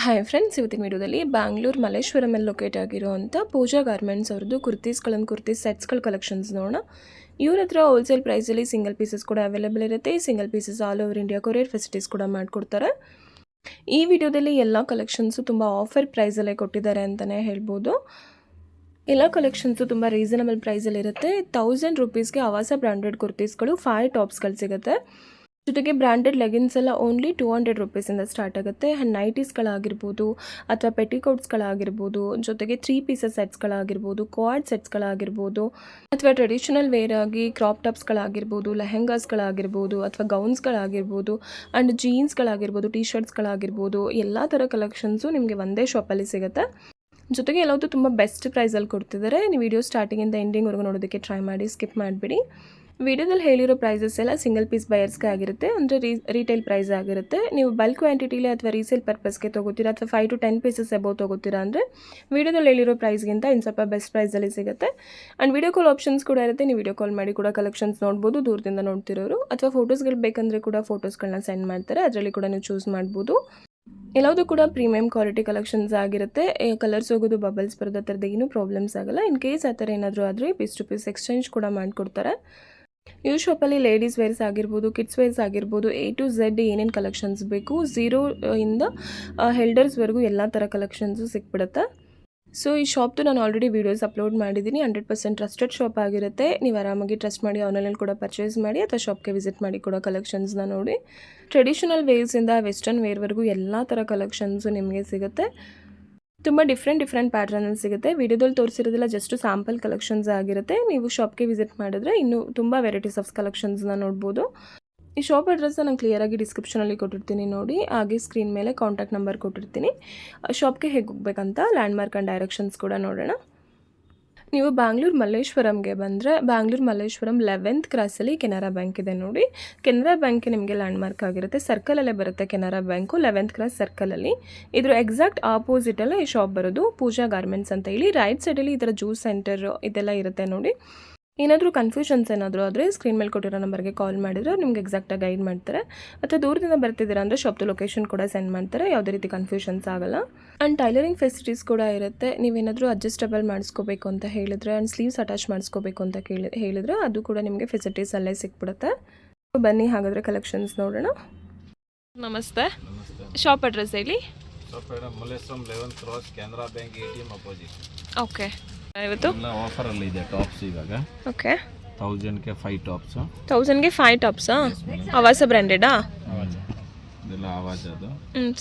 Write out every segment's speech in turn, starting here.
Hi friends, ಇವತ್ತಿನ ವಿಡಿಯೋದಲ್ಲಿ Bangalore ಮಲ್ಲೇಶ್ವರಮಲ್ಲಿ locate ಆಗಿರುವಂಥ ಪೂಜಾ ಗಾರ್ಮೆಂಟ್ಸ್ ಅವ್ರದ್ದು ಕುರ್ತೀಸ್ ಸೆಟ್ಸ್ಗಳ ಕಲೆಕ್ಷನ್ಸ್ ನೋಡೋಣ. ಇವ್ರ ಹತ್ರ ಹೋಲ್ಸೇಲ್ ಪ್ರೈಸಲ್ಲಿ ಸಿಂಗಲ್ ಪೀಸಸ್ ಕೂಡ ಅವೈಲೇಬಲ್ ಇರುತ್ತೆ. Single pieces all over India courier facilities ಕೂಡ ಮಾಡಿಕೊಡ್ತಾರೆ. ಈ ವಿಡಿಯೋದಲ್ಲಿ ಎಲ್ಲ ಕಲೆಕ್ಷನ್ಸು ತುಂಬ ಆಫರ್ ಪ್ರೈಸಲ್ಲೇ ಕೊಟ್ಟಿದ್ದಾರೆ ಅಂತಲೇ ಹೇಳ್ಬೋದು. ಎಲ್ಲ ಕಲೆಕ್ಷನ್ಸು ತುಂಬ ರೀಸನಬಲ್ ಪ್ರೈಸಲ್ಲಿರುತ್ತೆ. 1000 ರೂಪೀಸ್ಗೆ ಆವಾಸ ಬ್ರ್ಯಾಂಡೆಡ್ ಕುರ್ತೀಸ್ಗಳು 5 ಟಾಪ್ಸ್ಗಳು ಸಿಗುತ್ತೆ. ಜೊತೆಗೆ ಬ್ರ್ಯಾಂಡೆಡ್ ಲೆಗಿನ್ಸ್ ಎಲ್ಲ ಓನ್ಲಿ 200 ರೂಪೀಸಿಂದ ಸ್ಟಾರ್ಟ್ ಆಗುತ್ತೆ. ಆ್ಯಂಡ್ ನೈಟೀಸ್ಗಳಾಗಿರ್ಬೋದು ಅಥವಾ ಪೆಟಿಕೋಟ್ಸ್ಗಳಾಗಿರ್ಬೋದು, ಜೊತೆಗೆ 3 ಪೀಸಸ್ ಸೆಟ್ಸ್ಗಳಾಗಿರ್ಬೋದು, ಕ್ವಾಡ್ ಸೆಟ್ಸ್ಗಳಾಗಿರ್ಬೋದು, ಅಥವಾ ಟ್ರೆಡಿಷನಲ್ ವೇರ್ ಆಗಿ ಕ್ರಾಪ್ ಟಾಪ್ಸ್ಗಳಾಗಿರ್ಬೋದು, ಲೆಹೆಂಗಾಸ್ಗಳಾಗಿರ್ಬೋದು, ಅಥವಾ ಗೌನ್ಸ್ಗಳಾಗಿರ್ಬೋದು, ಆ್ಯಂಡ್ ಜೀನ್ಸ್ಗಳಾಗಿರ್ಬೋದು, ಟಿ ಶರ್ಟ್ಸ್ಗಳಾಗಿರ್ಬೋದು, ಎಲ್ಲ ಥರ ಕಲೆಕ್ಷನ್ಸು ನಿಮಗೆ ಒಂದೇ ಶಾಪಲ್ಲಿ ಸಿಗುತ್ತೆ. ಜೊತೆಗೆ ಎಲ್ಲವೂ ತುಂಬ ಬೆಸ್ಟ್ ಪ್ರೈಸಲ್ಲಿ ಕೊಡ್ತಿದ್ದಾರೆ. ನೀವು ವಿಡಿಯೋ ಸ್ಟಾರ್ಟಿಂಗಿಂದ ಎಂಡಿಂಗ್ವರೆಗೂ ನೋಡೋದಕ್ಕೆ ಟ್ರೈ ಮಾಡಿ, ಸ್ಕಿಪ್ ಮಾಡಿಬಿಡಿ. ವಿಡಿಯೋದಲ್ಲಿ ಹೇಳಿರೋ ಪ್ರೈಸಸ್ ಎಲ್ಲ ಸಿಂಗಲ್ ಪೀಸ್ ಬಯರ್ಸ್ಗೆ ಆಗಿರುತ್ತೆ, ಅಂದರೆ ರೀಟೇಲ್ ಪ್ರೈಸ್ ಆಗಿರುತ್ತೆ. ನೀವು ಬಲ್ಕ್ ಕ್ವಾಂಟಿಟಿಲಿ ಅಥವಾ ರೀಸೇಲ್ ಪರ್ಪಸ್ಗೆ ತೊಗೋತೀರಾ ಅಥವಾ 5 to 10 ಪೀಸಸ್ ಅಬೌವ್ ತೊಗೋತೀರಾ ಅಂದರೆ ವಿಡಿಯೋದಲ್ಲಿ ಹೇಳಿರೋ ಪ್ರೈಸ್ಗಿಂತ ಇನ್ನು ಸ್ವಲ್ಪ ಬೆಸ್ಟ್ ಪ್ರೈಸಲ್ಲಿ ಸಿಗುತ್ತೆ. ಆ್ಯಂಡ್ ವಿಡಿಯೋ ಕಾಲ್ ಆಪ್ಷನ್ಸ್ ಕೂಡ ಇರುತ್ತೆ. ನೀವು ವಿಡಿಯೋ ಕಾಲ್ ಮಾಡಿ ಕೂಡ ಕಲೆಕ್ಷನ್ಸ್ ನೋಡ್ಬೋದು, ದೂರದಿಂದ ನೋಡ್ತಿರೋರು. ಅಥವಾ ಫೋಟೋಸ್ಗಳು ಬೇಕಂದರೆ ಕೂಡ ಫೋಟೋಸ್ಗಳನ್ನ ಸೆಂಡ್ ಮಾಡ್ತಾರೆ, ಅದರಲ್ಲಿ ಕೂಡ ನೀವು ಚೂಸ್ ಮಾಡ್ಬೋದು. ಎಲ್ಲವೂ ಕೂಡ ಪ್ರೀಮಿಯಂ ಕ್ವಾಲಿಟಿ ಕಲೆಕ್ಷನ್ಸ್ ಆಗಿರುತ್ತೆ. ಕಲರ್ಸ್ ಹೋಗೋದು, ಬಬಲ್ಸ್ ಬರೋದು, ಆ ಥರದ್ದು ಏನೂ ಪ್ರಾಬ್ಲಮ್ಸ್ ಆಗಲ್ಲ. ಇನ್ ಕೇಸ್ ಆ ಥರ ಏನಾದರೂ ಆದರೆ ಪೀಸ್ ಟು ಪೀಸ್ ಎಕ್ಸ್ಚೇಂಜ್ ಕೂಡ ಮಾಡಿಕೊಡ್ತಾರೆ. ಈ ಶಾಪಲ್ಲಿ ಲೇಡೀಸ್ ವೇರ್ಸ್ ಆಗಿರ್ಬೋದು, ಕಿಡ್ಸ್ ವೇರ್ಸ್ ಆಗಿರ್ಬೋದು, A to Z ಏನೇನು ಕಲೆಕ್ಷನ್ಸ್ ಬೇಕು, 0 ಇಂದ ಹೆಲ್ಡರ್ಸ್ವರೆಗೂ ಎಲ್ಲ ಥರ ಕಲೆಕ್ಷನ್ಸು ಸಿಕ್ಬಿಡುತ್ತೆ. ಸೊ ಈ ಶಾಪ್ದು ನಾನು ಆಲ್ರೆಡಿ ವೀಡಿಯೋಸ್ ಅಪ್ಲೋಡ್ ಮಾಡಿದ್ದೀನಿ. 100% ಟ್ರಸ್ಟೆಡ್ ಶಾಪ್ ಆಗಿರುತ್ತೆ. ನೀವು ಆರಾಮಾಗಿ ಟ್ರಸ್ಟ್ ಮಾಡಿ ಆನ್ಲೈನಲ್ಲಿ ಕೂಡ ಪರ್ಚೇಸ್ ಮಾಡಿ ಅಥವಾ ಶಾಪ್ಗೆ ವಿಸಿಟ್ ಮಾಡಿ ಕೂಡ ಕಲೆಕ್ಷನ್ಸ್ನ ನೋಡಿ. ಟ್ರೆಡಿಷನಲ್ ವೇರ್ಸಿಂದ ವೆಸ್ಟರ್ನ್ ವೇರ್ವರೆಗೂ ಎಲ್ಲ ಥರ ಕಲೆಕ್ಷನ್ಸು ನಿಮಗೆ ಸಿಗುತ್ತೆ. ತುಂಬ ಡಿಫ್ರೆಂಟ್ ಪ್ಯಾಟ್ರನಲ್ಲಿ ಸಿಗುತ್ತೆ. ವಿಡಿಯೋದಲ್ಲಿ ತೋರಿಸಿರೋದೆಲ್ಲ ಜಸ್ಟ್ ಸ್ಯಾಂಪಲ್ ಕಲೆಕ್ಷನ್ಸ್ ಆಗಿರುತ್ತೆ. ನೀವು ಶಾಪ್ಗೆ ವಿಸಿಟ್ ಮಾಡಿದ್ರೆ ಇನ್ನೂ ತುಂಬ ವೆರೈಟೀಸ್ ಆಫ್ ಕಲೆಕ್ಷನ್ಸ್ನ ನೋಡ್ಬೋದು. ಈ ಶಾಪ್ ಅಡ್ರೆಸ್ನ ನಾನು ಕ್ಲಿಯರಾಗಿ ಡಿಸ್ಕ್ರಿಪ್ಷನಲ್ಲಿ ಕೊಟ್ಟಿರ್ತೀನಿ ನೋಡಿ. ಹಾಗೆ ಸ್ಕ್ರೀನ್ ಮೇಲೆ ಕಾಂಟ್ಯಾಕ್ಟ್ ನಂಬರ್ ಕೊಟ್ಟಿರ್ತೀನಿ. ಶಾಪ್ಗೆ ಹೇಗೆ ಹೋಗ್ಬೇಕಂತ ಲ್ಯಾಂಡ್ಮಾರ್ಕ್ ಆ್ಯಂಡ್ ಡೈರೆಕ್ಷನ್ಸ್ ಕೂಡ ನೋಡೋಣ. ನೀವು ಬ್ಯಾಂಗ್ಳೂರು ಮಲ್ಲೇಶ್ವರಂಗೆ ಬಂದರೆ ಬ್ಯಾಂಗ್ಳೂರು ಮಲ್ಲೇಶ್ವರಂ 11th ಕ್ರಾಸಲ್ಲಿ ಕೆನರಾ ಬ್ಯಾಂಕ್ ಇದೆ ನೋಡಿ. ಕೆನರಾ ಬ್ಯಾಂಕ್ ನಿಮಗೆ ಲ್ಯಾಂಡ್ಮಾರ್ಕ್ ಆಗಿರುತ್ತೆ. ಸರ್ಕಲಲ್ಲೇ ಬರುತ್ತೆ ಕೆನರಾ ಬ್ಯಾಂಕು, 11th ಕ್ರಾಸ್ ಸರ್ಕಲಲ್ಲಿ. ಇದ್ರ ಎಕ್ಸಾಕ್ಟ್ ಆಪೋಸಿಟಲ್ಲೇ ಈ ಶಾಪ್ ಬರೋದು, ಪೂಜಾ ಗಾರ್ಮೆಂಟ್ಸ್ ಅಂತ ಹೇಳಿ. ರೈಟ್ ಸೈಡಲ್ಲಿ ಈ ಥರ ಜ್ಯೂಸ್ ಸೆಂಟರ್ ಇದೆಲ್ಲ ಇರುತ್ತೆ ನೋಡಿ. ಏನಾದರೂ ಕನ್ಫ್ಯೂಷನ್ಸ್ ಏನಾದರೂ ಆದರೆ ಸ್ಕ್ರೀನ್ ಮೇಲೆ ಕೊಟ್ಟಿರೋ ನಂಬರ್ಗೆ ಕಾಲ್ ಮಾಡಿದರೆ ನಿಮ್ಗೆ ಎಕ್ಸಾಕ್ಟಾಗಿ ಗೈಡ್ ಮಾಡ್ತಾರೆ. ಅಥವಾ ದೂರದಿಂದ ಬರ್ತಿದ್ದೀರಾ ಅಂದರೆ ಶಾಪ್ದು ಲೊಕೇಶನ್ ಕೂಡ ಸೆಂಡ್ ಮಾಡ್ತಾರೆ. ಯಾವುದೇ ರೀತಿ ಕನ್ಫ್ಯೂಷನ್ಸ್ ಆಗಲ್ಲ. ಆ್ಯಂಡ್ ಟೈಲರಿಂಗ್ ಫೆಸಿಲಿಟೀಸ್ ಕೂಡ ಇರುತ್ತೆ. ನೀವೇನಾದರೂ ಅಡ್ಜಸ್ಟಬಲ್ ಮಾಡಿಸ್ಕೋಬೇಕು ಅಂತ ಹೇಳಿದ್ರೆ ಆ್ಯಂಡ್ ಸ್ಲೀವ್ಸ್ ಅಟ್ಯಾಚ್ ಮಾಡಿಸ್ಕೋಬೇಕು ಅಂತ ಹೇಳಿದ್ರೆ ಅದು ಕೂಡ ನಿಮಗೆ ಫೆಸಿಲಿಟೀಸ್ ಅಲ್ಲೇ ಸಿಕ್ಬಿಡುತ್ತೆ. ಬನ್ನಿ ಹಾಗಾದರೆ ಕಲೆಕ್ಷನ್ಸ್ ನೋಡೋಣ. ನಮಸ್ತೆ. ಶಾಪ್ ಅಡ್ರೆಸ್ ಹೇಳಿ. Malleshwaram 11th cross Canara bank ATM opposite. Okay. ಇವತ್ತು ಆಫರ್ ಅಲ್ಲಿ ಇದೆ ಟಾಪ್ಸ್ ಇವಾಗ. ಓಕೆ. 1000ಗೆ 5 ಟಾಪ್ಸ್. 1000ಗೆ 5 ಟಾಪ್ಸಾ? ಆವಾಸ ಬ್ರ್ಯಾಂಡೆಡಾ? ಇದೆಲ್ಲ ಆವಾಜ್ ಅದು.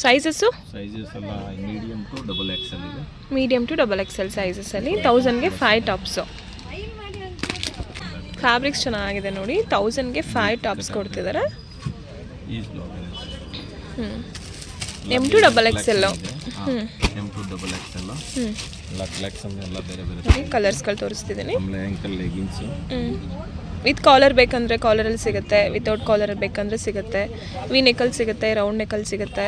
ಸೈಜಸ್ ಎಲ್ಲ ಮೀಡಿಯಂ ಟು ಡಬಲ್ XL ಇದೆ. Medium to double XL sizes ಅಲ್ಲಿ 1000ಗೆ 5 ಟಾಪ್ಸ್. ಫ್ಯಾಬ್ರಿಕ್ಸ್ ಚೆನ್ನಾಗಿದೆ ನೋಡಿ. 1000ಗೆ 5 ಟಾಪ್ಸ್ ಕೊಡ್ತಿದ್ದಾರೆ. M to double XL. M to double XL. ಎಲ್ಲ ಕಲೆಕ್ಷನ್ ಎಲ್ಲ ಬೇರೆ ಬೇರೆ ಕಲರ್ಸ್ಗಳು ತೋರಿಸ್ತಿದ್ದೀನಿ. ಆಮೇಲೆ ಆಂಕಲ್ ಲೆಗಿನ್ಸ್ ವಿತ್ ಕಾಲರ್ ಬೇಕಂದರೆ ಕಾಲರಲ್ಲಿ ಸಿಗುತ್ತೆ, ವಿತೌಟ್ ಕಾಲರ್ ಬೇಕಂದರೆ ಸಿಗುತ್ತೆ. ವಿ ನೆಕಲ್ ಸಿಗುತ್ತೆ, ರೌಂಡ್ ನೆಕಲ್ ಸಿಗುತ್ತೆ,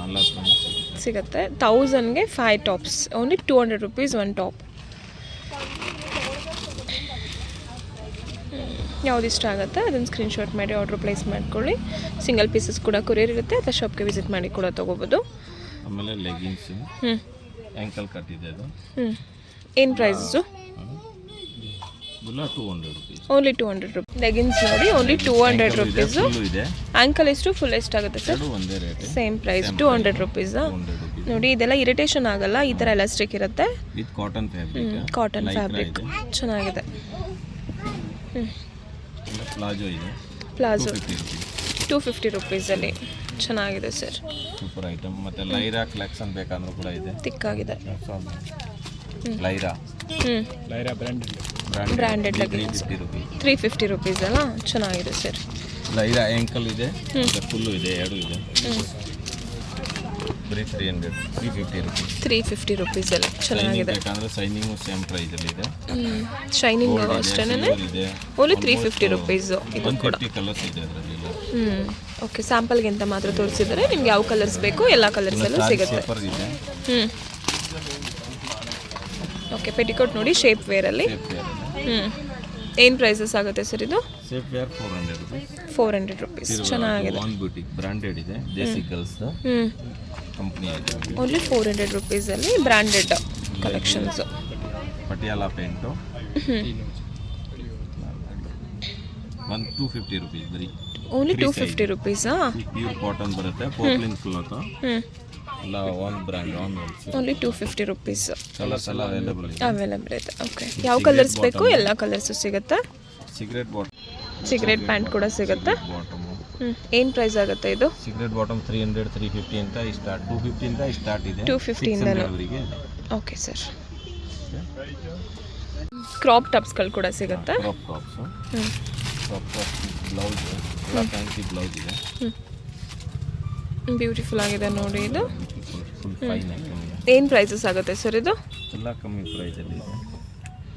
ಎಲ್ಲ ಸಿಗುತ್ತೆ. 1000ಗೆ 5 tops, only 200 rupees one top. ಯಾವ್ದು ಇಷ್ಟ ಆಗುತ್ತೆ ಅದನ್ನು ಸ್ಕ್ರೀನ್ಶಾಟ್ ಮಾಡಿ ಆರ್ಡ್ರ್ ಪ್ಲೇಸ್ ಮಾಡ್ಕೊಳ್ಳಿ. ಸಿಂಗಲ್ ಪೀಸಸ್ ಕೂಡ ಕೊರಿಯರ್ ಇರುತ್ತೆ ಅಥವಾ ಶಾಪ್ಗೆ ವಿಸಿಟ್ ಮಾಡಿ ಕೂಡ ತೊಗೋಬೋದು. ಆಮೇಲೆ ಲೆಗಿನ್ಸ್ ಆಂಕಲ್ ಕಟ್ ಇದೆ ಅದು. ಏನು prices? 200 rupees. Only 200 rupees. Leggings ನೋಡಿ, ಓನ್ಲಿ 200 ರೂಪೀಸು. ಆ್ಯಂಕಲ್ ಎಷ್ಟು, ಫುಲ್ ಎಷ್ಟಾಗುತ್ತೆ ಸರ್? ಒಂದೇ ರೇಟ್, ಸೇಮ್ ಪ್ರೈಸ್, 200 ರೂಪೀಸಾ? ನೋಡಿ, ಇದೆಲ್ಲ ಇರಿಟೇಷನ್ ಆಗಲ್ಲ. ಈ ಥರ ಎಲಾಸ್ಟಿಕ್ ಇರುತ್ತೆ. With cotton fabric. Cotton fabric ಚೆನ್ನಾಗಿದೆ. ಪ್ಲಾಜೋ ಇದೆ. ಪ್ಲಾಜೋ 250 ರೂಪೀಸಲ್ಲಿ ಚೆನ್ನಾಗಿದೆ ಸರ್. Super item. ಮತ್ತು ಲೈರಾ ಕಲೆಕ್ಷನ್ ಬೇಕಂದ್ರೂ ಕೂಡ ಇದೆ. ತಿಕ್ಕಾಗಿದೆ. ಲೈರಾ ಬ್ರ್ಯಾಂಡೆಡ್ ಲೆಗಿನ್ಸ್ 350 ರೂಪೀಸ್ ಅಲ್ಲ, ಚೆನ್ನಾಗಿದೆ ಸರ್. ಲೈರಾ ಆ್ಯಂಕಲ್ ಇದೆ, ಫುಲ್ಲು ಇದೆ, ಎರಡು ಇದೆ. ಬರೀ 350 ರೂಪೀಸ್. 350 ರೂಪೀಸಲ್ಲಿ ಚೆನ್ನಾಗಿದೆ. ಬೇಕಂದ್ರೆ ಶೈನಿಂಗು ಸೇಮ್ ಪ್ರೈಸಲ್ಲಿ ಇದೆ. ಶೈನಿಂಗ್ ಅಷ್ಟೇನೆ ಓನ್ಲಿ 350 ರೂಪೀಸು. ಇದು ಕೂಡ ಕಲರ್ಸ್ ಇದೆ ಅದರಲ್ಲಿ. ಓಕೆ. ಸ್ಯಾಂಪಲ್ಗೆ ಅಂತ ಮಾತ್ರ ತೋರಿಸಿದರೆ ನಿಮ್ಗೆ ಯಾವ ಕಲರ್ಸ್ ಬೇಕು ಎಲ್ಲ ಕಲರ್ಸಲ್ಲೂ ಸಿಗುತ್ತೆ. ಓಕೆ. ಪೆಟಿಕೋಟ್ ನೋಡಿ, ಶೇಪ್ ವೇರಲ್ಲಿ. ಏನು ಪ್ರೈಸಸ್ ಆಗುತ್ತೆ ಸರ್ ಇದು? Shapewear 400 rupees. 400 ರೂಪೀಸ್ ಚೆನ್ನಾಗಿದೆ. ಒನ್ ಬ್ಯೂಟಿಕ್ ಬ್ರಾಂಡೆಡ್ ಇದೆ, Desi Girls. Company item only 400 ರುಪೀಸಲ್ಲಿ branded collections. Patiala pant 250 rupees ಬರೀ. ಓನ್ಲಿ 250 ರುಪೀಸಾ? ಪ್ಯೂರ್ ಕಾಟನ್ ಬರುತ್ತೆ, ಪೋರ್ಲಿನ್ ಕ್ಲಾತ್ ಎಲ್ಲ ಒಂದು ಬ್ರ್ಯಾಂಡ್ ಓನ್ಲಿ 250 ರುಪೀಸ್. ಕಲರ್ಸ್ ಎಲ್ಲ ಅವೈಲೇಬಲ್ ಇದೆ. ಅವೈಲೇಬಲ್ ಇದೆ. ಓಕೆ, ಯಾವ ಕಲರ್ಸ್ ಬೇಕು ಎಲ್ಲ ಕಲರ್ಸು ಸಿಗುತ್ತಾ? ಸಿಗರೇಟ್ ಬಾಟಮ್, ಸಿಗರೇಟ್ ಪ್ಯಾಂಟ್ ಕೂಡ ಸಿಗುತ್ತಾ? ಬಾಟಮು ಏನು ಪ್ರೈಸ್ ಆಗುತ್ತೆ ಇದು? ಸಿಗರೇಟ್ ಬಾಟಮ್ 300 350 ಅಂತ ಸ್ಟಾರ್ಟ್, 250 ಇಂದ ಸ್ಟಾರ್ಟ್ ಇದೆ. 250 ಇಂದನೂ? ಅವರಿಗೆ. Okay sir. ಕ್ರಾಪ್ ಟಾಪ್ಸ್ಗಳು ಕೂಡ ಸಿಗುತ್ತಾ? Crop tops, crop top blouse ಎಲ್ಲ ಫ್ಯಾನ್ಸಿ ಬ್ಲೌಸ್ ಇದೆ. ಬ್ಯೂಟಿಫುಲ್ ಆಗಿದೆ ನೋಡಿ ಇದು. ಫುಲ್ ಫೈನ್ ಐಟಮ್ ಇದೆ. ಏನು ಪ್ರೈಸಸ್ ಆಗುತ್ತೆ ಸರ್ ಇದು? ಎಲ್ಲ ಕಮ್ಮಿ ಪ್ರೈಸಲ್ಲಿ ಇದೆ.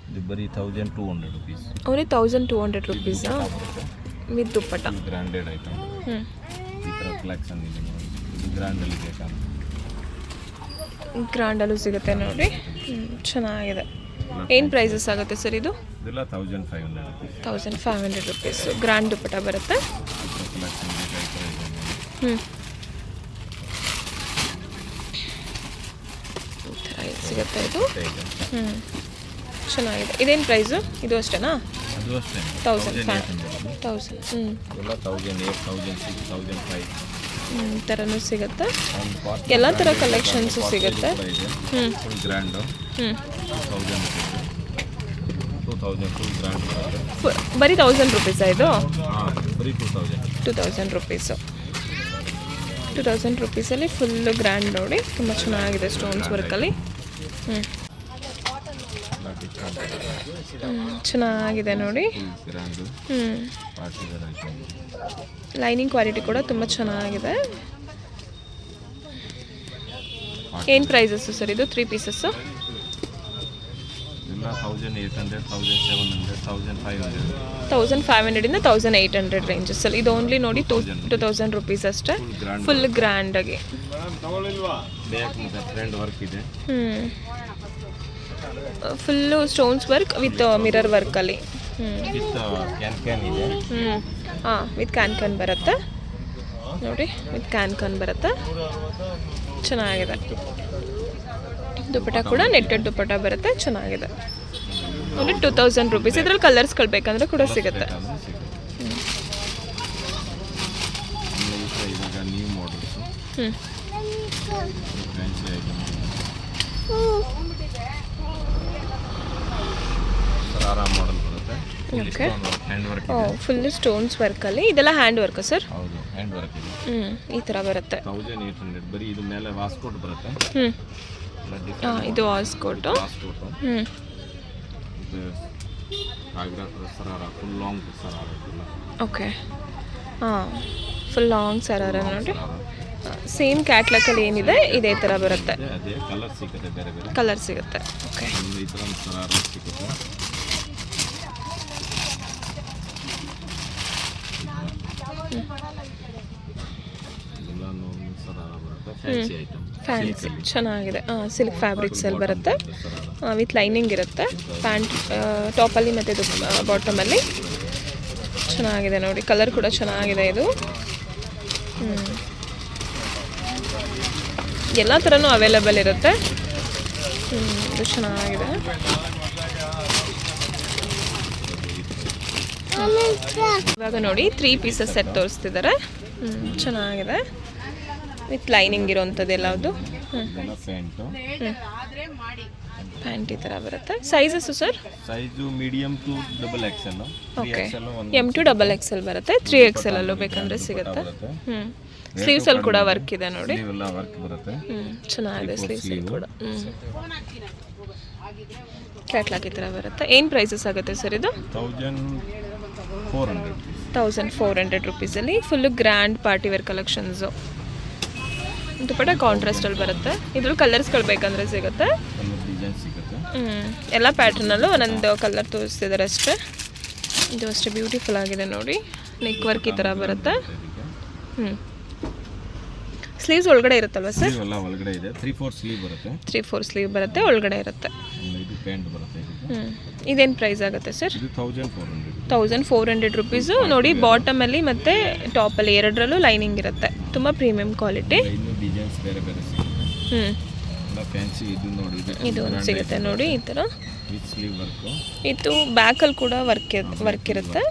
ಇದು ಬರೀ 1200 ರುಪೀಸ್. ಓನ್ಲಿ 1200 ರುಪೀಸಾ? ವಿತ್ ದುಪ್ಪಟ್ಟ. Branded item. ಈ ಥರ ಕಲೆಕ್ಷನ್ ಇದೆ ನೋಡಿ. ಇದು ಬ್ರ್ಯಾಂಡಲ್ಲಿ ಬೇಕಂತ ಗ್ರ್ಯಾಂಡಲ್ಲೂ ಸಿಗುತ್ತೆ ನೋಡಿ. ಚೆನ್ನಾಗಿದೆ. ಏನು ಪ್ರೈಸಸ್ ಆಗುತ್ತೆ ಸರ್ ಇದು? ಇದೆಲ್ಲ 1500 ರುಪೀಸ್. 1500 ರುಪೀಸ್. ಗ್ರ್ಯಾಂಡ್ ದುಪ್ಪಟ್ಟ ಬರುತ್ತೆ. ಕಲೆಕ್ಷನ್ ಈ ಥರ ಸಿಗುತ್ತೆ ಇದು. ಚೆನ್ನಾಗಿದೆ. ಇದೇನು ಪ್ರೈಸು? ಇದು ಅಷ್ಟೇನಾ? ಅದು ಅಷ್ಟೇ 1000. ಎಲ್ಲ 1000, 8000, 6000, 5000 ಈ ಥರನೂ ಸಿಗುತ್ತೆ. ಎಲ್ಲ ಥರ ಕಲೆಕ್ಷನ್ಸು ಸಿಗುತ್ತೆ. ಫುಲ್ ಗ್ರ್ಯಾಂಡು 1000 2000 ಫುಲ್ ಗ್ರ್ಯಾಂಡ್ ಬರುತ್ತೆ. ಬರೀ 1000 ರುಪೀಸಾ ಇದು? ಹಾಂ, ಬರೀ 2000 ರುಪೀಸು. 2000 ರುಪೀಸಲ್ಲಿ ಫುಲ್ಲು ಗ್ರ್ಯಾಂಡ್ ನೋಡಿ. ತುಂಬ ಚೆನ್ನಾಗಿದೆ ಸ್ಟೋನ್ಸ್ ವರ್ಕಲ್ಲಿ. ಚೆನ್ನಾಗಿದೆ ನೋಡಿ. Grand partywear item. Lining quality ಕೂಡ ತುಂಬ ಚೆನ್ನಾಗಿದೆ. ಏನು ಪ್ರೈಸಸ್ಸು ಸರ್ ಇದು? 3 ಪೀಸಸ್ಸು ಎಲ್ಲ 1800, 1700, 1500. 1500 ಇಂದ 1800 ರೇಂಜಸ್ಸಲ್ಲಿ. ಇದು ಓನ್ಲಿ ನೋಡಿ 2000 ರುಪೀಸ್ ಅಷ್ಟೇ. ಫುಲ್ ಗ್ರ್ಯಾಂಡಾಗಿ. ಬ್ಯಾಕ್ ಮತ್ತು ಫ್ರಂಟ್ ವರ್ಕ್ ಇದೆ. Full stones work with mirror ವರ್ಕಲ್ಲಿ. ವಿತ್ ಕ್ಯಾನ್ ಇದೆ. ಹಾಂ, ವಿತ್ ಕ್ಯಾನ್ ಬರುತ್ತೆ ನೋಡಿ. ವಿತ್ ಕ್ಯಾನ್ ಬರುತ್ತೆ. ಚೆನ್ನಾಗಿದೆ. ದುಪ್ಪಟ್ಟ ಕೂಡ ನೆಟ್ಟೆಡ್ ದುಪ್ಪಟ್ಟ ಬರುತ್ತೆ. ಚೆನ್ನಾಗಿದೆ. ನೋಡಿ 2000 ರುಪೀಸ್. ಇದರಲ್ಲಿ ಕಲರ್ಸ್ಗಳು ಬೇಕಂದ್ರೆ ಕೂಡ ಸಿಗುತ್ತೆ. ಇವಾಗ new models. Fancy item. Sharara model ಬರುತ್ತೆ. ಓಕೆ. ಹ್ಯಾಂಡ್ ವರ್ಕ್ ಓ, ಫುಲ್ ಸ್ಟೋನ್ಸ್ ವರ್ಕಲ್ಲಿ. ಇದೆಲ್ಲ ಹ್ಯಾಂಡ್ ವರ್ಕ್ ಸರ್? ಹೌದು, ಹ್ಯಾಂಡ್ ವರ್ಕ್ ಇದೆ. ಈ ಥರ ಬರುತ್ತೆ. 1800 ಬರೀ. ಇದು ಮೇಲೆ ವಾಸ್ಕೋಟ್ ಬರುತ್ತೆ. ಇದು ವಾಸ್ಕೋಟು. ಇದು Agra sharara, full long sharara. Okay. ಹಾಂ, ಫುಲ್ ಲಾಂಗ್ ಸರಾರ ನೋಡಿ. ಸೇಮ್ ಕ್ಯಾಟ್ಲಾಕಲ್ಲಿ ಏನಿದೆ ಇದೇ ಥರ ಬರುತ್ತೆ. ಅದೇ ಕಲರ್ ಸಿಗುತ್ತೆ, ಬೇರೆ ಬೇರೆ ಕಲರ್ ಸಿಗುತ್ತೆ. ಓಕೆ. ಈ ಥರ ಒಂದು ಸರಾರ ಸಿಗುತ್ತೆ. ಇದೆಲ್ಲ ಸರಾರ ಬರುತ್ತೆ. Fancy item. ಫ್ಯಾನ್ಸಿ ಚೆನ್ನಾಗಿದೆ. ಸಿಲ್ಕ್ ಫ್ಯಾಬ್ರಿಕ್ಸಲ್ಲಿ ಬರುತ್ತೆ. ವಿತ್ ಲೈನಿಂಗ್ ಇರುತ್ತೆ. ಪ್ಯಾಂಟ್ ಟಾಪಲ್ಲಿ ಮತ್ತು ಇದು ಬಾಟಮಲ್ಲಿ. ಚೆನ್ನಾಗಿದೆ ನೋಡಿ. ಕಲರ್ ಕೂಡ ಚೆನ್ನಾಗಿದೆ ಇದು. ಎಲ್ಲ ಥರನೂ ಅವೈಲೇಬಲ್ ಇರುತ್ತೆ. ಇದು ಚೆನ್ನಾಗಿದೆ. ಇವಾಗ ನೋಡಿ 3 ಪೀಸಸ್ ಸೆಟ್ ತೋರಿಸ್ತಿದ್ದಾರೆ. ಚೆನ್ನಾಗಿದೆ. ವಿತ್ ಲೈನಿಂಗ್ ಇರೋವಂಥದ್ದು ಎಲ್ಲವುದು. ಪ್ಯಾಂಟ್ ಈ ಥರ ಬರುತ್ತೆ. Sizes sir? Size medium to double XL. Okay. M to XXL ಬರುತ್ತೆ. 3XL ಅಲ್ಲೂ ಬೇಕಂದರೆ ಸಿಗುತ್ತೆ. ಸ್ಲೀವ್ಸಲ್ಲಿ ಕೂಡ ವರ್ಕ್ ಇದೆ ನೋಡಿ. ಇವೆಲ್ಲ ವರ್ಕ್ ಬರುತ್ತೆ. ಚೆನ್ನಾಗಿದೆ ಸ್ಲೀವ್ಸಲ್ಲಿ ಕೂಡ. ಕ್ಯಾಟ್ಲಾಗ್ ಈ ಥರ ಬರುತ್ತೆ. ಏನು ಪ್ರೈಸಸ್ ಆಗುತ್ತೆ ಸರ್ ಇದು? 1400 ರುಪೀಸಲ್ಲಿ ಫುಲ್ಲು ಗ್ರ್ಯಾಂಡ್ ಪಾರ್ಟಿವೇರ್ ಕಲೆಕ್ಷನ್ಸು. ದುಪ್ಪಟ್ಟ ಕಾಂಟ್ರಾಸ್ಟಲ್ಲಿ ಬರುತ್ತೆ. ಇದ್ರಲ್ಲಿ ಕಲರ್ಸ್ಗಳು ಬೇಕಂದರೆ ಸಿಗುತ್ತೆ. ಡಿಸೈನ್ ಸಿಗುತ್ತೆ. ಎಲ್ಲ ಪ್ಯಾಟ್ರನಲ್ಲೂ ಒಂದೊಂದು ಕಲರ್ ತೋರಿಸ್ತಿದ್ದಾರೆ ಅಷ್ಟೇ. ಇದು ಅಷ್ಟೇ ಬ್ಯೂಟಿಫುಲ್ ಆಗಿದೆ ನೋಡಿ. ನೆಕ್ ವರ್ಕ್ ಈ ಥರ ಬರುತ್ತೆ. ಸ್ಲೀವ್ಸ್ ಒಳಗಡೆ ಇರುತ್ತಲ್ವ ಸರ್? ಎಲ್ಲ ಒಳಗಡೆ ಇದೆ. 3/4 ಸ್ಲೀವ್ ಬರುತ್ತೆ. 3/4 ಸ್ಲೀವ್ ಬರುತ್ತೆ. ಒಳಗಡೆ ಇರುತ್ತೆ. ಇದು ಪ್ಯಾಂಟ್ ಬರುತ್ತೆ. ಇದೇನು ಪ್ರೈಸ್ ಆಗುತ್ತೆ ಸರ್? ಇದು 1400. 1400 ರುಪೀಸು ನೋಡಿ. ಬಾಟಮಲ್ಲಿ ಮತ್ತು ಟಾಪಲ್ಲಿ ಎರಡರಲ್ಲೂ ಲೈನಿಂಗ್ ಇರುತ್ತೆ. ತುಂಬ ಪ್ರೀಮಿಯಂ ಕ್ವಾಲಿಟಿ. ಇನ್ನೂ ಡಿಸೈನ್ಸ್ ಬೇರೆ ಬೇರೆ ಹ್ಞೂ ಎಲ್ಲ ಫ್ಯಾನ್ಸಿ ಇದು ನೋಡಿ ಇದು ಒಂದು ಸಿಗುತ್ತೆ ನೋಡಿ ಈ ಥರ. With sleeve work. ಇದು ಬ್ಯಾಕಲ್ಲಿ ಕೂಡ ವರ್ಕ್ ಇರುತ್ತೆ.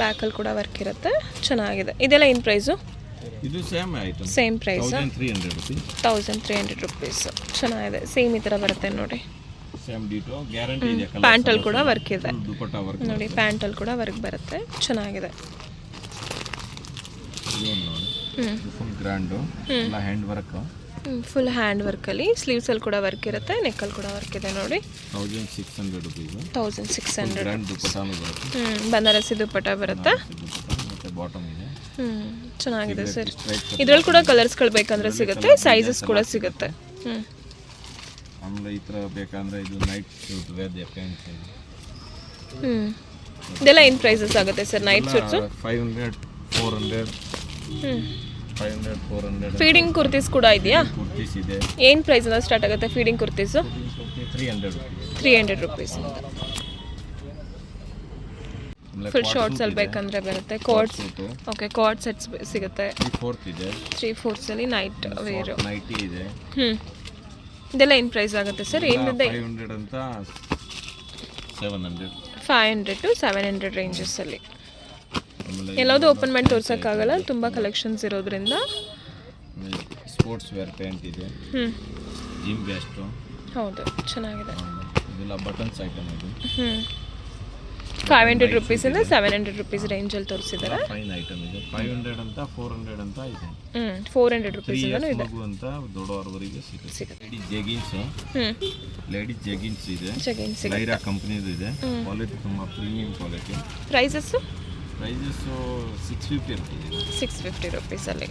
ಬ್ಯಾಕಲ್ಲಿ ಕೂಡ ವರ್ಕ್ ಇರುತ್ತೆ, ಚೆನ್ನಾಗಿದೆ. ಇದೆಲ್ಲ ಏನು ಪ್ರೈಸು? ಇದು same item, same price 1300 rupees. 1300 rupees. ಚೆನ್ನಾಗಿದೆ, ಸೇಮ್ ಈ ಥರ ಬರುತ್ತೆ ನೋಡಿ. ಸೇಮ್ ಡಿಟೋ, ಗ್ಯಾರಂಟಿ ಇದೆ. ಪ್ಯಾಂಟಲ್ಲಿ ಕೂಡ ವರ್ಕ್ ಇದೆ ದುಪಟ್ಟ ವರ್ಕ್ ನೋಡಿ, ಪ್ಯಾಂಟಲ್ಲಿ ಕೂಡ ವರ್ಕ್ ಬರುತ್ತೆ, ಚೆನ್ನಾಗಿದೆ. ಇದು ನೋಡಿ ಫುಲ್ ಗ್ರ್ಯಾಂಡು, ಎಲ್ಲ ಹ್ಯಾಂಡ್ ವರ್ಕ್. ಫುಲ್ ಹ್ಯಾಂಡ್ ವರ್ಕಲ್ಲಿ, ಸ್ಲೀವ್ಸಲ್ಲಿ ಕೂಡ ವರ್ಕ್ ಇರುತ್ತೆ, ನೆಕ್ಕಲ್ಲಿ ಕೂಡ ವರ್ಕ್ ಇದೆ ನೋಡಿ. 1600 ರುಪೀಸ್. 1600. ಗ್ರ್ಯಾಂಡ್ ದುಪಟ್ಟಾನು ಬರುತ್ತೆ. ಬನಾರಸಿ ದುಪ್ಪಟ್ಟ ಬರುತ್ತೆ. ಮತ್ತೆ ಬಾಟಮ್ ಇದೆ. ಚೆನ್ನಾಗಿದೆ ಸರ್. ಇದ್ರಲ್ಲಿ ಕೂಡ ಕಲರ್ಸ್ಗಳು ಬೇಕಂದ್ರೆ ಸಿಗುತ್ತೆ, ಸೈಜಸ್ ಕೂಡ ಸಿಗುತ್ತೆ. ಆಮೇಲೆ ಈ ಥರ ಬೇಕಂದ್ರೆ ಇದು ನೈಟ್ ಸೂಟ್ ವೇರ್ ಪ್ಯಾಂಟ್. ಇದೆಲ್ಲ ಏನು ಪ್ರೈಸಸ್ ಆಗುತ್ತೆ sir night suits? 500, 400. 500, 400. Feeding kurtis ಕೂಡ ಇದೆಯಾ? ಕುರ್ತೀಸ್ ಇದೆ. ಏನು ಪ್ರೈಸಿಂದ ಸ್ಟಾರ್ಟ್ ಆಗುತ್ತೆ feeding kurtis? 300 rupees. 300 rupees. Full shorts ಅಲ್ಲಿ ಬೇಕಂದ್ರೆ ಬರುತ್ತೆ. ಕೋಟ್ಸ್, ಓಕೆ, ಕೋಟ್ ಸೆಟ್ಸ್ ಸಿಗುತ್ತೆ. 3/4 ಇದೆ. 3/4 ಅಲ್ಲಿ ನೈಟ್ ವೇರ್. ನೈಟಿ ಇದೆ. ಇದೆಲ್ಲ ಏನು ಪ್ರೈಸ್ ಆಗುತ್ತೆ ಸರ್? ಏನಿದೆ? 500 ಅಂತ 700. 500 to 700 ರೇಂಜಸ್ಸಲ್ಲಿ. ಎಲ್ಲದೂ ಓಪನ್ ಮಾಡಿ ತೋರ್ಸೋಕ್ಕಾಗಲ್ಲ, ತುಂಬ ಕಲೆಕ್ಷನ್ಸ್ ಇರೋದ್ರಿಂದ. ಸ್ಪೋರ್ಟ್ಸ್ ವೇರ್ ಪ್ಯಾಂಟ್ ಇದೆ. Gym west. ಹೌದು, ಚೆನ್ನಾಗಿದೆ. ಇದೆಲ್ಲ ಬಟನ್ಸ್ ಐಟಮ್ ಇದು. 500 ರುಪೀಸಿಂದ 700 ರುಪೀಸ್ ರೇಂಜಲ್ಲಿ ತೋರಿಸಿದ್ದಾರೆ. ಫೈನ್ ಐಟಮ್ ಇದೆ. 500 ಅಂತ 400 ಅಂತ ಇದೆ. 400 ರುಪೀಸಿಂದನೂ ಇದೆ. ಮಗು ಅಂತ ದೊಡ್ಡವರವರೆಗೆ ಸಿಗುತ್ತೆ. ಲೇಡೀಸ್ ಜೆಗಿನ್ಸ್ ಇದೆ. ಜೆಗಿನ್ಸ್ ಲೈರಾ ಕಂಪನಿದು ಇದೆ. ಕ್ವಾಲಿಟಿ ತುಂಬ ಪ್ರೀಮಿಯಂ ಕ್ವಾಲಿಟಿ. ಪ್ರೈಸಸ್ಸು 650 ರುಪೀಸ್ ಇದೆ. 650 ರುಪೀಸಲ್ಲಿ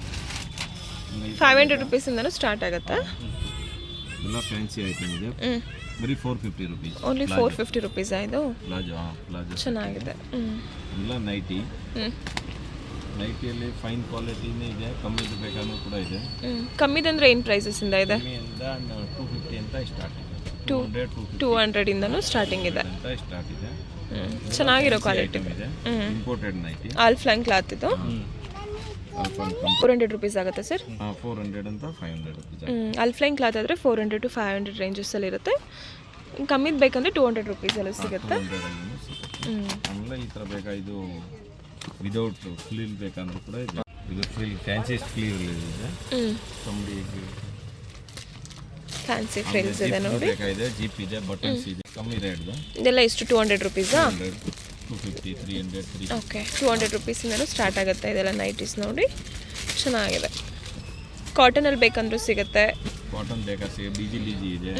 500 ರುಪೀಸಿಂದನೂ ಸ್ಟಾರ್ಟ್ ಆಗುತ್ತೆ. ಎಲ್ಲ ಫ್ಯಾನ್ಸಿ ಐಟಮ್ ಇದೆ. ಬರೀ 450 ರುಪೀಸ್. ಓನ್ಲಿ 450 ರುಪೀಸ್ ಇದು. ಪ್ಲಾಜೋ ಚೆನ್ನಾಗಿದೆ. ಎಲ್ಲ ನೈಟಿಯಲ್ಲಿ ಫೈನ್ ಕ್ವಾಲಿಟಿನೇ ಇದೆ. ಕಮ್ಮಿದು ಬೇಕಾದ್ರೂ ಕೂಡ ಇದೆ. ಕಮ್ಮಿದಂದ್ರೆ ಏನು ಪ್ರೈಸಸ್ಸಿಂದ ಇದೆ? ಕಮ್ಮಿಯಿಂದ 250 ಅಂತ ಸ್ಟಾರ್ಟ್ ಇದೆ. 200 ಇಂದನೂ ಸ್ಟಾರ್ಟಿಂಗ್ ಇದೆ ಅಂತ ಸ್ಟಾರ್ಟ್ ಇದೆ. ಚೆನ್ನಾಗಿರೋ ಕ್ವಾಲಿಟಿ ಇದೆ. Imported nighty. ಆಲ್ಫ್ಲೈನ್ ಕ್ಲಾತ್ ಇದು. 400 ರುಪೀಸ್ ಆಗುತ್ತೆ ಸರ್. 400 ಅಂತ 500 ರುಪೀಸ್. ಆಲ್ಫ್ಲೈನ್ ಕ್ಲಾತ್ ಆದರೆ 400 to 500 ರೇಂಜಸ್ಸಲ್ಲಿ ಇರುತ್ತೆ. ಕಮ್ಮಿದು ಬೇಕಂದ್ರೆ 200 ರುಪೀಸಲ್ಲೂ ಸಿಗುತ್ತೆ. ಆಮೇಲೆ ಈ ಥರ ಬೇಕಾ ಇದು ವಿದೌಟ್ ಫ್ಲೀಲ್ ಬೇಕಂದ್ರೆ ಕೂಡ ಇದೆ. ಇದು ಫ್ರೀ ಫ್ಯಾನ್ಸಿ ಫ್ಲೀವ್ ಇದೆ. ಫ್ಯಾನ್ಸಿ ಫ್ರಿಲ್ಸ್ ಇದೆ ನೋಡಿ. ಬೇಕಾಗಿದೆ. ಜಿಪ್ ಇದೆ, ಬಟನ್ಸ್ ಇದೆ. ಕಮ್ಮಿ ರೇಟ್ದು. ಇದೆಲ್ಲ ಎಷ್ಟು? 200 ರುಪೀಸಾ? 250, 300, 300. ಓಕೆ, 200 ರುಪೀಸಿಂದನೂ ಸ್ಟಾರ್ಟ್ ಆಗುತ್ತೆ. ಇದೆಲ್ಲ ನೈಟೀಸ್ ನೋಡಿ, ಚೆನ್ನಾಗಿದೆ. ಕಾಟನಲ್ಲಿ ಬೇಕಂದ್ರೂ ಸಿಗುತ್ತೆ. ಕಾಟನ್ ಬೇಕಾ ಸಿಗುತ್ತೆ. ಡಿಜಿ ಇದೆ.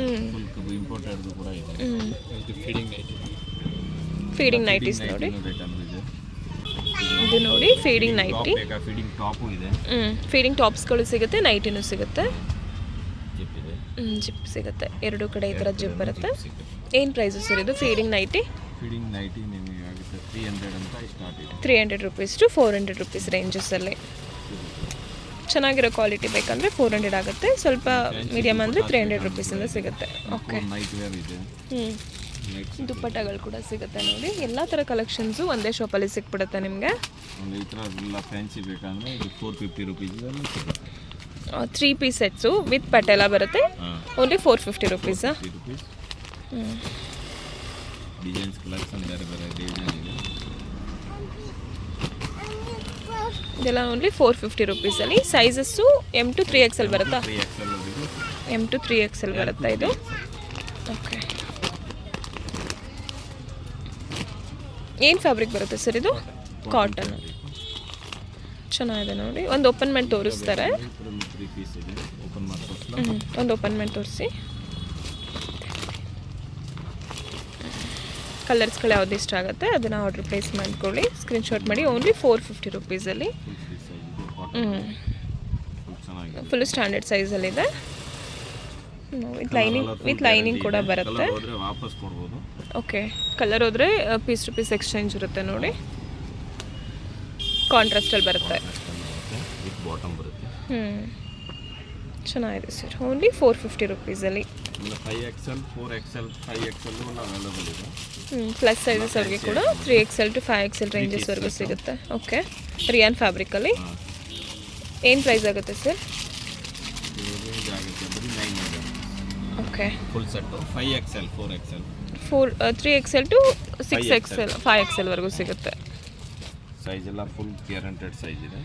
ಫುಲ್ ಇಂಪೋರ್ಟೆಡ್ದು ಕೂಡ ಇದೆ. ಇದು ಫೀಡಿಂಗ್ ನೈಟೀಸ್ ನೋಡಿ. ಬೇಕಂದ್ರೆ ಇದೆ. ಇದು ನೋಡಿ ಫೀಡಿಂಗ್ ನೈಟಿ. ಫೀಡಿಂಗ್ ಟಾಪು ಇದೆ. ಫೀಡಿಂಗ್ ಟಾಪ್ಸ್ಗಳು ಸಿಗುತ್ತೆ, ನೈಟಿನೂ ಸಿಗುತ್ತೆ. ಜಿಪ್ ಇದೆ. ಜಿಪ್ ಸಿಗುತ್ತೆ, ಎರಡೂ ಕಡೆ ಈ ಥರ ಜಿಪ್ ಬರುತ್ತೆ. ಏನು ಪ್ರೈಸು ಸರ್ ಇದು ಫೀಡಿಂಗ್ ನೈಟಿ? ಫೀಡಿಂಗ್ ನೈಟಿ ನಿಮಗೆ ಆಗುತ್ತೆ 300 ಅಂತ ಸ್ಟಾರ್ಟ್ ಇದೆ. 300 ರುಪೀಸ್ to 400 ರುಪೀಸ್ ರೇಂಜಸ್ಸಲ್ಲಿ. ಚೆನ್ನಾಗಿರೋ ಕ್ವಾಲಿಟಿ ಬೇಕಂದರೆ 400 ಆಗುತ್ತೆ. ಸ್ವಲ್ಪ ಮೀಡಿಯಮ್ ಅಂದರೆ 300 ರುಪೀಸಿಂದ ಸಿಗುತ್ತೆ. ಓಕೆ, ನೈಟ್ ವೇರ್ ಇದೆ. ದುಪ್ಪಟ್ಟಗಳು ಕೂಡ ಸಿಗುತ್ತೆ ನೋಡಿ. ಎಲ್ಲ ಥರ ಕಲೆಕ್ಷನ್ಸು ಒಂದೇ ಶಾಪಲ್ಲಿ ಸಿಕ್ಬಿಡುತ್ತೆ ನಿಮಗೆ. ಈ ಥರ ಎಲ್ಲ ಫ್ಯಾನ್ಸಿ ಬೇಕಂದರೆ ಇದು 450 ರುಪೀಸ್ ಸಿಗುತ್ತೆ. 3 ಪೀಸ್ ಸೆಟ್ಸು ವಿತ್ ಪಟೆಲ್ಲ ಬರುತ್ತೆ. ಓನ್ಲಿ 450 ರುಪೀಸಾ? ಡಿಸೈನ್ಸ್ ಕಲೆಕ್ಷನ್ ಬೇರೆ ಬೇರೆ ಡಿಸೈನ್ ಇದೆ. ಇದೆಲ್ಲ ಓನ್ಲಿ 450 ರುಪೀಸಲ್ಲಿ. ಸೈಜಸ್ಸು M to 3XL ಬರುತ್ತಾ? 3XL M to 3XL ಬರುತ್ತಾ ಇದು? ಓಕೆ, ಏನು ಫ್ಯಾಬ್ರಿಕ್ ಬರುತ್ತೆ ಸರ್ ಇದು? ಕಾಟನ್. ಚೆನ್ನಾಗಿದೆ ನೋಡಿ. ಒಂದು ಓಪನ್ ಮಾಡಿ ತೋರಿಸ್ತಾರೆ. 3 ಪೀಸ್ ಇದೆ. ಓಪನ್ ಮಾಡಿ ಒಂದು ಓಪನ್ ಮಾಡಿ ತೋರಿಸಿ. ಕಲರ್ಸ್ಗಳು ಯಾವ್ದು ಇಷ್ಟ ಆಗುತ್ತೆ ಅದನ್ನು ಆರ್ಡ್ರ್ ಪ್ಲೇಸ್ ಮಾಡ್ಕೊಳ್ಳಿ, ಸ್ಕ್ರೀನ್ಶಾಟ್ ಮಾಡಿ. ಓನ್ಲಿ 450 ರುಪೀಸಲ್ಲಿ. ಫುಲ್ ಸ್ಟ್ಯಾಂಡರ್ಡ್ ಸೈಜಲ್ಲಿದೆ. ವಿತ್ ಲೈನಿಂಗ್ ಕೂಡ ಬರುತ್ತೆ. ವಾಪಸ್ ಕೊಡ್ಬೋದು. ಓಕೆ, ಕಲರ್ ಹೋದರೆ ಪೀಸ್ ಟು ಪೀಸ್ ಎಕ್ಸ್ಚೇಂಜ್ ಇರುತ್ತೆ ನೋಡಿ. ಕಾಂಟ್ರಾಸ್ಟಲ್ಲಿ ಬರುತ್ತೆ. ವಿತ್ ಬಾಟಮ್ ಬರುತ್ತೆ. ಚೆನ್ನಾಗಿದೆ ಸರ್. ಓನ್ಲಿ 450 ರುಪೀಸಲ್ಲಿ. 5XL, 4XL, 5XL ಅವೈಲೇಬಲ್ ಇದೆ. ಪ್ಲಸ್ ಸೈಜಸ್ ಅವ್ರಿಗೆ ಕೂಡ 3XL to 5XL ರೇಂಜಸ್ವರೆಗೂ ಸಿಗುತ್ತೆ. ಓಕೆ, ರಿಯಾನ್ ಫ್ಯಾಬ್ರಿಕಲ್ಲಿ ಏನು ಪ್ರೈಸ್ ಆಗುತ್ತೆ ಸರ್? ರೇಂಜ್ ಆಗುತ್ತೆ ಬರೀ 900. Okay, full set 5XL 4XL 3XL to 6XL 5XLವರೆಗೂ ಸಿಗುತ್ತೆ. ಸೈಜ್ ಎಲ್ಲ ಫುಲ್ ಗ್ಯಾರಂಟೆಡ್ ಸೈಜ್ ಇದೆ.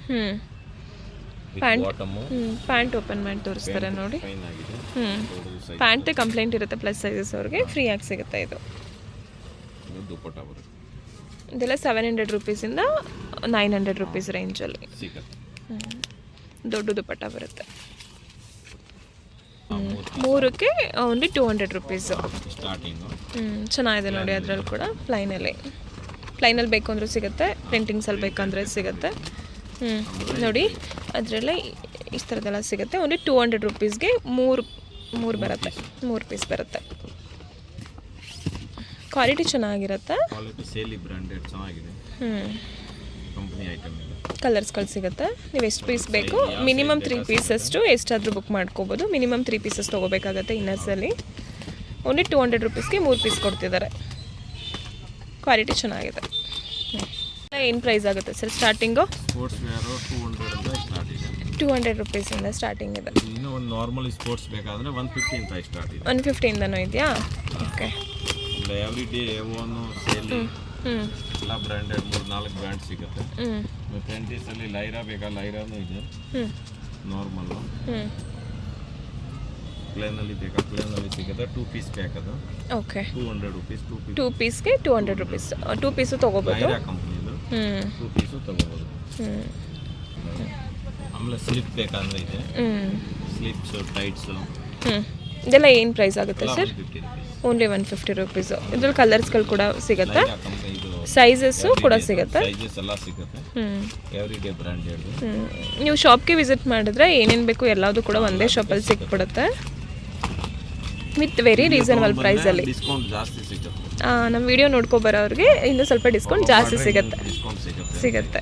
ಪ್ಯಾಂಟ್ ಬಾಟಮು ಪ್ಯಾಂಟ್ ಓಪನ್ ಮಾಡಿ ತೋರಿಸ್ತಾರೆ ನೋಡಿ. ಫೈನ್ ಆಗಿದೆ. ಪ್ಯಾಂಟ್ ಕಂಪ್ಲೇಂಟ್ ಇರುತ್ತೆ ಪ್ಲಸ್ ಸೈಜಸ್ ಅವ್ರಿಗೆ ಫ್ರೀ ಆಗಿ ಸಿಗುತ್ತೆ. ಇದು ದುಪ್ಪಟ್ಟ ಬರುತ್ತೆ. ಇದೆಲ್ಲ 700 ರುಪೀಸಿಂದ 900 ರುಪೀಸ್ ರೇಂಜಲ್ಲಿ ಸಿಗುತ್ತೆ. ದೊಡ್ಡ ದುಪ್ಪಟ್ಟ ಬರುತ್ತೆ. 3ಕ್ಕೆ ಓನ್ಲಿ 200 ರುಪೀಸು. ಸ್ಟಾರ್ಟಿಂಗು ಚೆನ್ನಾಗಿದೆ ನೋಡಿ. ಅದರಲ್ಲಿ ಕೂಡ ಪ್ಲೈನಲ್ಲಿ ಬೇಕು ಅಂದರೂ ಸಿಗುತ್ತೆ, ಪ್ರಿಂಟಿಂಗ್ಸಲ್ಲಿ ಬೇಕಂದರೆ ಸಿಗುತ್ತೆ. ನೋಡಿ ಅದರಲ್ಲೇ ಈ ಥರದ್ದೆಲ್ಲ ಸಿಗುತ್ತೆ. ಓನ್ಲಿ 200 ರುಪೀಸ್ಗೆ ಮೂರು ಬರುತ್ತೆ, 3 ಪೀಸ್ ಬರುತ್ತೆ. ಕ್ವಾಲಿಟಿ ಚೆನ್ನಾಗಿರುತ್ತೆ. ಕ್ವಾಲಿಟಿ ಸೇಲಿ ಬ್ರ್ಯಾಂಡೆಡ್ ಚೆನ್ನಾಗಿದೆ. ಕಂಪನಿ ಐಟಮ್ ಇದೆ. ಕಲರ್ಸ್ಗಳು ಸಿಗುತ್ತೆ. ನೀವು ಎಷ್ಟು ಪೀಸ್ ಬೇಕು, ಮಿನಿಮಮ್ 3 ಪೀಸಷ್ಟು ಎಷ್ಟಾದರೂ ಬುಕ್ ಮಾಡ್ಕೋಬೋದು. ಮಿನಿಮಮ್ 3 ಪೀಸಸ್ ತೊಗೋಬೇಕಾಗತ್ತೆ ಇನ್ನರ್ಸಲ್ಲಿ. ಓನ್ಲಿ 200 ರುಪೀಸ್ಗೆ 3 ಪೀಸ್ ಕೊಡ್ತಿದ್ದಾರೆ. ಕ್ವಾಲಿಟಿ ಚೆನ್ನಾಗಿದೆ. ಏನು ಪ್ರೈಸ್ ಆಗುತ್ತೆ ಸರ್ ಸ್ಟಾರ್ಟಿಂಗು? ಸ್ಪೋರ್ಟ್ಸ್ ವೇರು 200 ಇಂದ ಸ್ಟಾರ್ಟ್ ಇದೆ. 200 ರುಪೀಸಿಂದ ಸ್ಟಾರ್ಟಿಂಗ್ ಇದೆ. ಇನ್ನು ಒಂದು ನಾರ್ಮಲ್ ಸ್ಪೋರ್ಟ್ಸ್ ಬೇಕಾದರೆ 150 ಅಂತ ಸ್ಟಾರ್ಟ್ ಇದೆ. 150ಇಂದನೂ ಇದೆಯಾ? ಓಕೆ. ಇಲ್ಲ ಎವ್ರಿ ಡೇ ಎವೋನು ಸೇಲಿ ಎಲ್ಲ ಬ್ರ್ಯಾಂಡೆಡ್ 3-4 ಬ್ರ್ಯಾಂಡ್ ಸಿಗುತ್ತೆ. ಟ್ರೆಂಡೀಸಲ್ಲಿ ಲೈರಾ ಬೇಕಾ? ಲೈರಾನು ಇದೆ. ನಾರ್ಮಲ್ಲು ಪ್ಲೇನಲ್ಲಿ ಬೇಕಾ? ಪ್ಲೇನಲ್ಲಿ ಸಿಗುತ್ತೆ. 2 ಪೀಸ್ ಪ್ಯಾಕ್ ಅದು. ಓಕೆ. 200 rupees 2 ಪೀಸ್ಗೆ 200 rupees. 2 ಪೀಸು ತೊಗೋಬೋದು. ಲೈರಾ ಕಂಪ್ನಿದು 2 ಪೀಸು ತೊಗೋಬೋದು. ಆಮೇಲೆ ಸ್ಲಿಪ್ ಬೇಕಂದ್ರೆ ಇದೆ. ಸ್ಲಿಪ್ಸು ಟೈಟ್ಸು ಇದೆಲ್ಲ ಏನು ಪ್ರೈಸ್ ಆಗುತ್ತೆ ಸರ್? 50 ರುಪೀಸ್. Only 150 rupees. ಇದ್ರಲ್ಲಿ ಕಲರ್ಸ್ಗಳು ಕೂಡ ಸಿಗುತ್ತೆ, ಲೈರಾ ಕಂಪ್ನಿ ಇದು ಸೈಜಸ್ಸು ಕೂಡ ಸಿಗುತ್ತೆ. ಸೈಜಸ್ ಎಲ್ಲ ಸಿಗುತ್ತೆ. Every day branded. ನೀವು ಶಾಪ್ಗೆ ವಿಸಿಟ್ ಮಾಡಿದ್ರೆ ಏನೇನು ಬೇಕು ಎಲ್ಲದೂ ಕೂಡ ಒಂದೇ ಶಾಪಲ್ಲಿ ಸಿಕ್ಬಿಡುತ್ತೆ ವಿತ್ ವೆರಿ ರೀಸನಬಲ್ ಪ್ರೈಸಲ್ಲಿ. ಡಿಸ್ಕೌಂಟ್ ಜಾಸ್ತಿ ಸಿಗುತ್ತೆ. ನಮ್ಮ ವಿಡಿಯೋ ನೋಡ್ಕೊಬರೋರಿಗೆ ಇನ್ನೂ ಸ್ವಲ್ಪ ಡಿಸ್ಕೌಂಟ್ ಜಾಸ್ತಿ ಸಿಗುತ್ತೆ. ಡಿಸ್ಕೌಂಟ್ ಸಿಗುತ್ತೆ. ಸಿಗುತ್ತೆ.